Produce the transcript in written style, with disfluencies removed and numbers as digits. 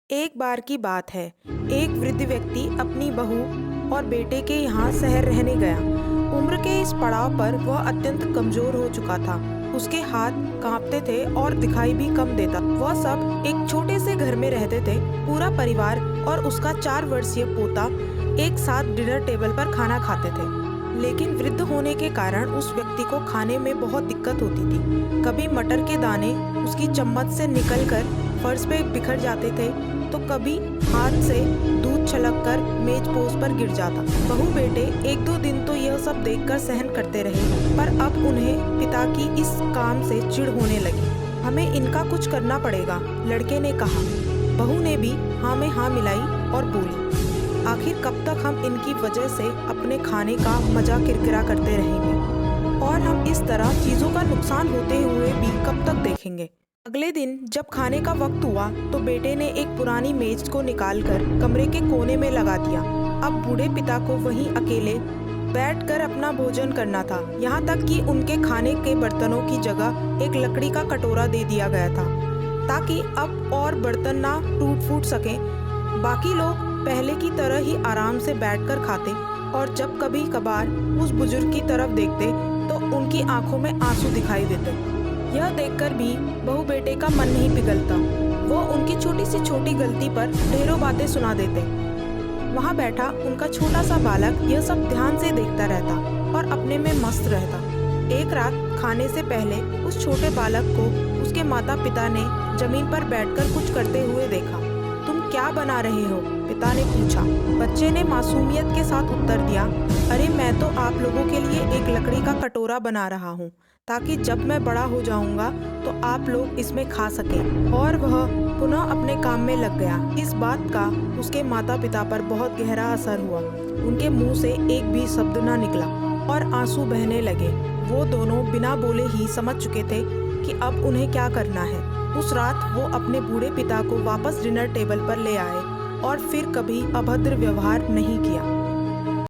एक बार की बात है। एक वृद्ध व्यक्ति अपनी बहू और बेटे के यहाँ शहर रहने गया। उम्र के इस पड़ाव पर वह अत्यंत कमजोर हो चुका था। उसके हाथ कांपते थे और दिखाई भी कम देता। वह सब एक छोटे से घर में रहते थे। पूरा परिवार और उसका 4 वर्षीय पोता एक साथ डिनर टेबल पर खाना खाते थे। लेकिन वृद्ध होने के कारण उस व्यक्ति को खाने में बहुत दिक्कत होती थी। कभी मटर के दाने उसकी चम्मच से निकलकर फर्श पे बिखर जाते थे, तो कभी हाथ से दूध छलककर मेज पोस्ट पर गिर जाता। बहू बेटे 1-2 दिन तो यह सब देखकर सहन करते रहे, पर अब उन्हें पिता की इस काम से चिढ़ होने लगी। हमें इनका कुछ करना पड़ेगा, लड़के ने कहा। बहू ने भी हाँ में हाँ मिलाई और बोली, आखिर कब तक हम इनकी वजह से अपने खाने का मजा किरकिरा करते रहेंगे, और हम इस तरह चीजों का नुकसान होते हुए भी कब तक देखेंगे। अगले दिन जब खाने का वक्त हुआ तो बेटे ने एक पुरानी मेज को निकालकर कमरे के कोने में लगा दिया। अब बूढ़े पिता को वहीं अकेले बैठकर अपना भोजन करना था। यहाँ तक कि उनके खाने के बर्तनों की जगह एक लकड़ी का कटोरा दे दिया गया था, ताकि अब और बर्तन ना टूट फूट सके। बाकी लोग पहले की तरह ही आराम से बैठकर खाते, और जब कभी कभार उस बुजुर्ग की तरफ देखते तो उनकी आंखों में आंसू दिखाई देते। यह देखकर भी बहू बेटे का मन नहीं पिघलता। वो उनकी छोटी सी छोटी गलती पर ढेरों बातें सुना देते। वहाँ बैठा उनका छोटा सा बालक यह सब ध्यान से देखता रहता और अपने में मस्त रहता। एक रात खाने से पहले उस छोटे बालक को उसके माता पिता ने जमीन पर बैठकर कुछ करते हुए देखा। तुम क्या बना रहे हो? पिता ने पूछा। बच्चे ने मासूमियत के साथ उत्तर दिया, अरे मैं तो आप लोगों के लिए एक लकड़ी का कटोरा बना रहा हूँ, ताकि जब मैं बड़ा हो जाऊंगा तो आप लोग इसमें खा सकें। और वह पुनः अपने काम में लग गया। इस बात का उसके माता पिता पर बहुत गहरा असर हुआ। उनके मुंह से एक भी शब्द न निकला और आंसू बहने लगे। वो दोनों बिना बोले ही समझ चुके थे कि अब उन्हें क्या करना है। उस रात वो अपने बूढ़े पिता को वापस डिनर टेबल पर ले आए और फिर कभी अभद्र व्यवहार नहीं किया।